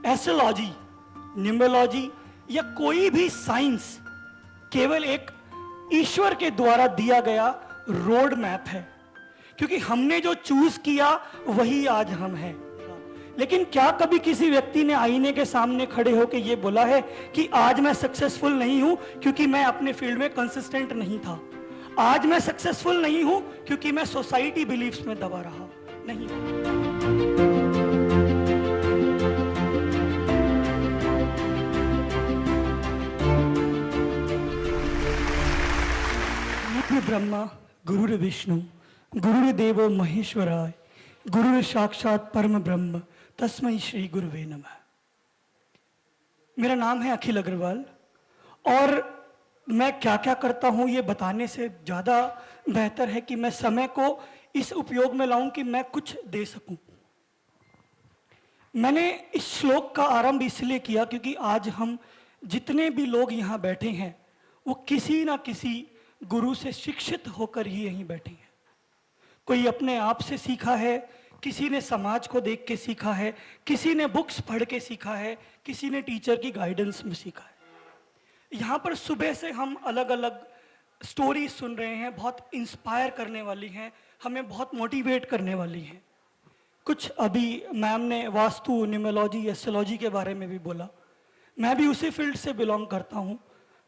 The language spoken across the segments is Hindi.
एस्ट्रोलॉजी, न्यूमरोलॉजी या कोई भी साइंस केवल एक ईश्वर के द्वारा दिया गया रोड मैप है, क्योंकि हमने जो चूज किया वही आज हम हैं। लेकिन क्या कभी किसी व्यक्ति ने आईने के सामने खड़े होकर यह बोला है कि आज मैं सक्सेसफुल नहीं हूं क्योंकि मैं अपने फील्ड में कंसिस्टेंट नहीं था, आज मैं सक्सेसफुल नहीं हूं क्योंकि मैं सोसाइटी बिलीफ्स में दबा रहा? नहीं। गुरु ब्रह्मा गुरु विष्णु गुरुदेवो महेश्वराय गुरु साक्षात परम ब्रह्म तस्मै श्री गुरुवे नमः। मेरा नाम है अखिल अग्रवाल और मैं क्या क्या करता हूं ये बताने से ज़्यादा बेहतर है कि मैं समय को इस उपयोग में लाऊं कि मैं कुछ दे सकूं। मैंने इस श्लोक का आरंभ इसलिए किया क्योंकि आज हम जितने भी लोग यहाँ बैठे हैं वो किसी ना किसी गुरु से शिक्षित होकर ही यहीं बैठे हैं। कोई अपने आप से सीखा है, किसी ने समाज को देख के सीखा है, किसी ने बुक्स पढ़ के सीखा है, किसी ने टीचर की गाइडेंस में सीखा है। यहाँ पर सुबह से हम अलग अलग स्टोरी सुन रहे हैं, बहुत इंस्पायर करने वाली हैं, हमें बहुत मोटिवेट करने वाली हैं। कुछ अभी मैम ने वास्तु, न्यूमरोलॉजी, एस्ट्रोलॉजी के बारे में भी बोला। मैं भी उसी फील्ड से बिलोंग करता हूँ,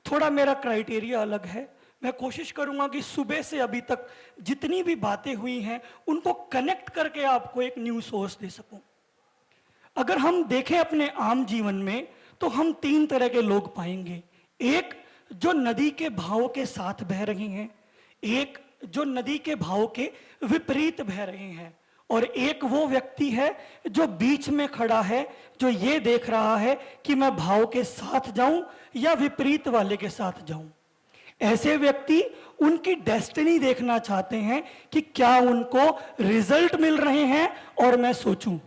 थोड़ा मेरा क्राइटेरिया अलग है। मैं कोशिश करूंगा कि सुबह से अभी तक जितनी भी बातें हुई हैं उनको कनेक्ट करके आपको एक न्यू सोर्स दे सकूं। अगर हम देखें अपने आम जीवन में तो हम तीन तरह के लोग पाएंगे। एक जो नदी के भाव के साथ बह रहे हैं, एक जो नदी के भाव के विपरीत बह रहे हैं, और एक वो व्यक्ति है जो बीच में खड़ा है, जो ये देख रहा है कि मैं भाव के साथ जाऊं या विपरीत वाले के साथ जाऊं। ऐसे व्यक्ति उनकी डेस्टिनी देखना चाहते हैं कि क्या उनको रिजल्ट मिल रहे हैं और मैं सोचूं।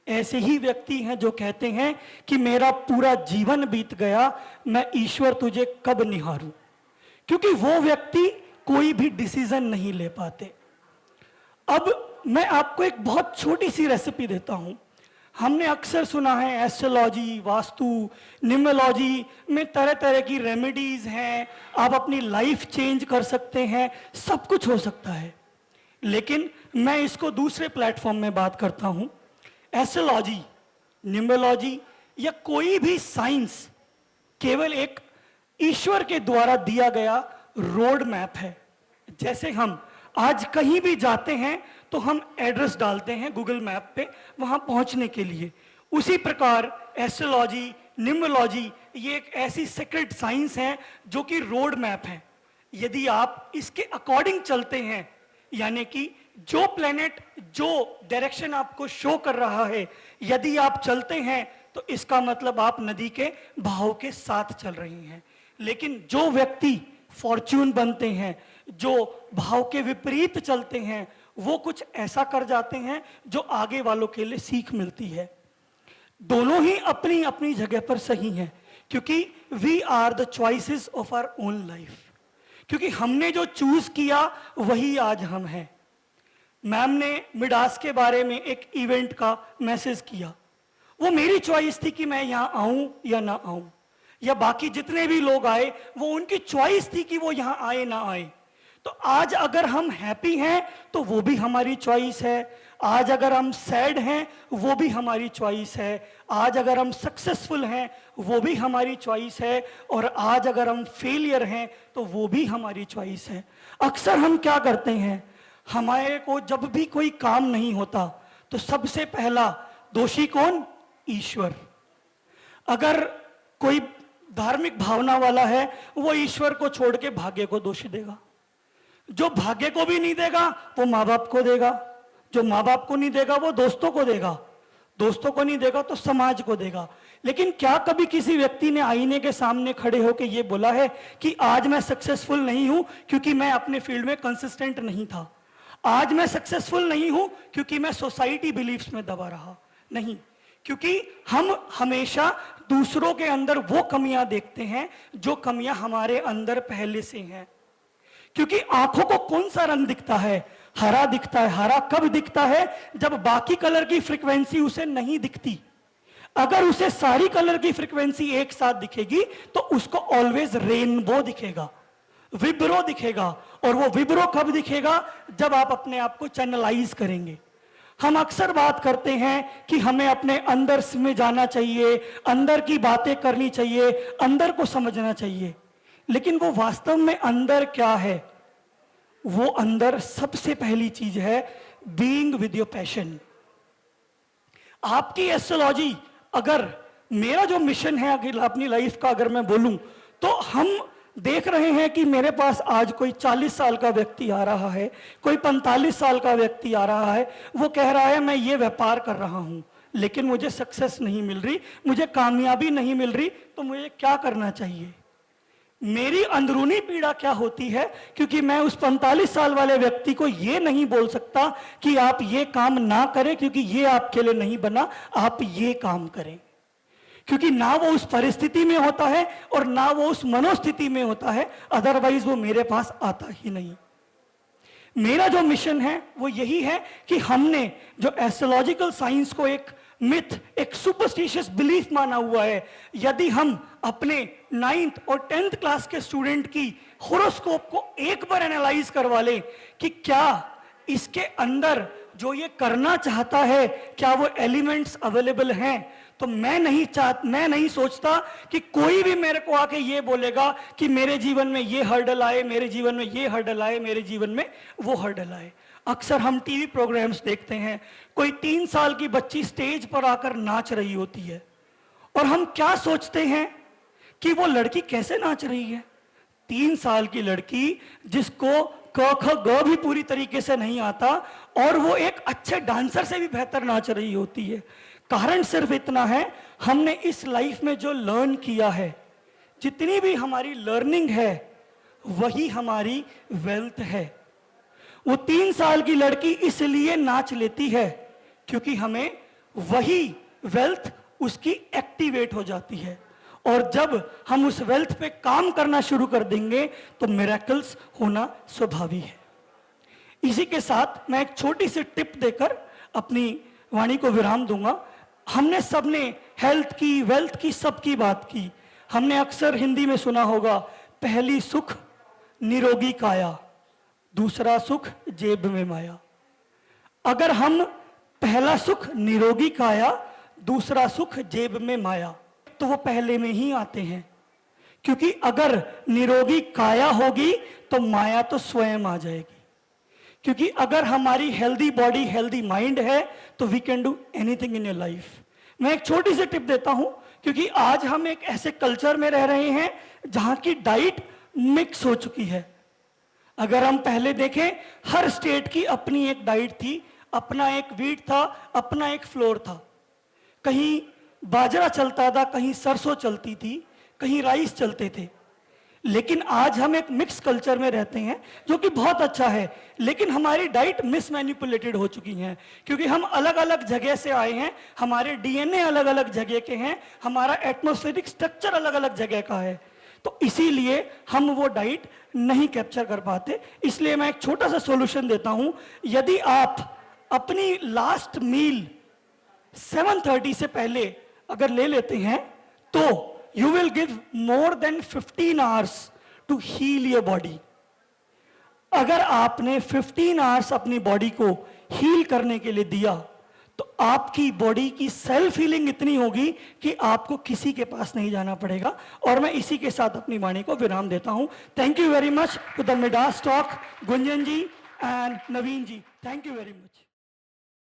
ऐसे ही व्यक्ति हैं जो कहते हैं कि मेरा पूरा जीवन बीत गया, मैं ईश्वर तुझे कब निहारूं। क्योंकि वो व्यक्ति कोई भी डिसीजन नहीं ले पाते। अब मैं आपको एक बहुत छोटी सी रेसिपी देता हूं। हमने अक्सर सुना है एस्ट्रोलॉजी, वास्तु, न्यूमरोलॉजी में तरह तरह की रेमेडीज हैं, आप अपनी लाइफ चेंज कर सकते हैं, सब कुछ हो सकता है। लेकिन मैं इसको दूसरे प्लेटफॉर्म में बात करता हूं। एस्ट्रोलॉजी, न्यूमरोलॉजी या कोई भी साइंस केवल एक ईश्वर के द्वारा दिया गया रोड मैप है। जैसे हम आज कहीं भी जाते हैं तो हम एड्रेस डालते हैं गूगल मैप पे वहां पहुंचने के लिए। उसी प्रकार एस्ट्रोलॉजी, न्यूमरोलॉजी ये एक ऐसी सीक्रेट साइंस है जो कि रोड मैप है। यदि आप इसके अकॉर्डिंग चलते हैं, यानी कि जो प्लेनेट जो डायरेक्शन आपको शो कर रहा है, यदि आप चलते हैं तो इसका मतलब आप नदी के बहाव के साथ चल रही हैं। लेकिन जो व्यक्ति फॉर्च्यून बनते हैं, जो भाव के विपरीत चलते हैं, वो कुछ ऐसा कर जाते हैं जो आगे वालों के लिए सीख मिलती है। दोनों ही अपनी अपनी जगह पर सही हैं, क्योंकि we are the choices of our own life. क्योंकि हमने जो चूज किया वही आज हम हैं। मैम ने मिडास के बारे में एक इवेंट का मैसेज किया। वो मेरी चॉइस थी कि मैं यहां आऊं या ना आऊं, या बाकी जितने भी लोग आए वो उनकी चॉइस थी कि वो यहां आए ना आए। तो आज अगर हम हैप्पी हैं तो वो भी हमारी चॉइस है, आज अगर हम सैड हैं वो भी हमारी चॉइस है, आज अगर हम सक्सेसफुल हैं वो भी हमारी चॉइस है, और आज अगर हम फेलियर हैं तो वो भी हमारी चॉइस है। अक्सर हम क्या करते हैं, हमारे को जब भी कोई काम नहीं होता तो सबसे पहला दोषी कौन? ईश्वर। अगर कोई धार्मिक भावना वाला है वो ईश्वर को छोड़ के भाग्य को दोष देगा। जो भाग्य को भी नहीं देगा वो माँ बाप को देगा, जो माँ बाप को नहीं देगा वो दोस्तों को देगा, दोस्तों को नहीं देगा तो समाज को देगा। लेकिन क्या कभी किसी व्यक्ति ने आईने के सामने खड़े होकर ये बोला है कि आज मैं सक्सेसफुल नहीं हूं क्योंकि मैं अपने फील्ड में कंसिस्टेंट नहीं था, आज मैं सक्सेसफुल नहीं हूं क्योंकि मैं सोसाइटी बिलीफ्स में दबा रहा? नहीं। क्योंकि हम हमेशा दूसरों के अंदर वो कमियां देखते हैं जो कमियां हमारे अंदर पहले से हैं। क्योंकि आंखों को कौन सा रंग दिखता है? हरा दिखता है। हरा कब दिखता है? जब बाकी कलर की फ्रीक्वेंसी उसे नहीं दिखती। अगर उसे सारी कलर की फ्रीक्वेंसी एक साथ दिखेगी तो उसको ऑलवेज रेनबो दिखेगा, विब्रो दिखेगा। और वो विब्रो कब दिखेगा? जब आप अपने आप को चैनलाइज करेंगे। हम अक्सर बात करते हैं कि हमें अपने अंदर में जाना चाहिए, अंदर की बातें करनी चाहिए, अंदर को समझना चाहिए, लेकिन वो वास्तव में अंदर क्या है? वो अंदर सबसे पहली चीज है बीइंग विद योर पैशन। आपकी एस्ट्रोलॉजी, अगर मेरा जो मिशन है अपनी लाइफ का अगर मैं बोलूं, तो हम देख रहे हैं कि मेरे पास आज कोई 40 साल का व्यक्ति आ रहा है, कोई 45 साल का व्यक्ति आ रहा है, वो कह रहा है मैं ये व्यापार कर रहा हूं लेकिन मुझे सक्सेस नहीं मिल रही, मुझे कामयाबी नहीं मिल रही, तो मुझे क्या करना चाहिए? मेरी अंदरूनी पीड़ा क्या होती है? क्योंकि मैं उस 45 साल वाले व्यक्ति को ये नहीं बोल सकता कि आप ये काम ना करें क्योंकि ये आपके लिए नहीं बना, आप ये काम करें। क्योंकि ना वो उस परिस्थिति में होता है और ना वो उस मनोस्थिति में होता है, अदरवाइज वो मेरे पास आता ही नहीं। मेरा जो मिशन है वो यही है कि हमने जो एस्ट्रोलॉजिकल साइंस को एक मिथ, एक सुपरस्टिशियस बिलीफ माना हुआ है, यदि हम अपने 9th और 10th क्लास के स्टूडेंट की होरोस्कोप को एक बार एनालाइज करवा लें कि क्या इसके अंदर जो ये करना चाहता है क्या वो एलिमेंट्स अवेलेबल हैं, तो मैं नहीं सोचता कि कोई भी मेरे को आके ये बोलेगा कि मेरे जीवन में ये हर्डल आए, मेरे जीवन में ये हर्डल आए, मेरे जीवन में वो हर्डल आए। अक्सर हम टीवी प्रोग्राम्स देखते हैं, कोई 3 साल की बच्ची स्टेज पर आकर नाच रही होती है और हम क्या सोचते हैं कि वो लड़की कैसे नाच रही है? 3 साल की लड़की जिसको क ख ग भी पूरी तरीके से नहीं आता और वो एक अच्छे डांसर से भी बेहतर नाच रही होती है। कारण सिर्फ इतना है, हमने इस लाइफ में जो लर्न किया है, जितनी भी हमारी लर्निंग है, वही हमारी वेल्थ है। वो 3 साल की लड़की इसलिए नाच लेती है क्योंकि हमें वही वेल्थ उसकी एक्टिवेट हो जाती है, और जब हम उस वेल्थ पे काम करना शुरू कर देंगे तो मिरेकल्स होना स्वाभाविक है। इसी के साथ मैं एक छोटी सी टिप देकर अपनी वाणी को विराम दूंगा। हमने सबने हेल्थ की, वेल्थ की, सबकी बात की। हमने अक्सर हिंदी में सुना होगा, पहली सुख निरोगी काया, दूसरा सुख जेब में माया। अगर हम पहला सुख निरोगी काया, दूसरा सुख जेब में माया, तो वो पहले में ही आते हैं, क्योंकि अगर निरोगी काया होगी तो माया तो स्वयं आ जाएगी। क्योंकि अगर हमारी हेल्दी बॉडी, हेल्दी माइंड है तो we can do anything in your life. मैं एक छोटी सी टिप देता हूं, क्योंकि आज हम एक ऐसे कल्चर में रह रहे हैं जहां की डाइट मिक्स हो चुकी है। अगर हम पहले देखें, हर स्टेट की अपनी एक डाइट थी, अपना एक व्हीट था, अपना एक फ्लोर था। कहीं बाजरा चलता था, कहीं सरसों चलती थी, कहीं राइस चलते थे। लेकिन आज हम एक मिक्स कल्चर में रहते हैं, जो कि बहुत अच्छा है, लेकिन हमारी डाइट मिसमैनिपुलेटेड हो चुकी है, क्योंकि हम अलग अलग जगह से आए हैं, हमारे डीएनए अलग अलग जगह के हैं, हमारा एटमॉस्फेरिक स्ट्रक्चर अलग अलग जगह का है, तो इसीलिए हम वो डाइट नहीं कैप्चर कर पाते। इसलिए मैं एक छोटा सा सॉल्यूशन देता हूं, यदि आप अपनी लास्ट मील 7:30 से पहले अगर ले लेते हैं तो you will give more than 15 hours to heal your body। अगर आपने 15 hours अपनी बॉडी को हील करने के लिए दिया तो आपकी बॉडी की सेल्फ हीलिंग इतनी होगी कि आपको किसी के पास नहीं जाना पड़ेगा। और मैं इसी के साथ अपनी वाणी को विराम देता हूं। Thank you very much to the Midas talk, Gunjan ji and Naveen ji, thank you very much.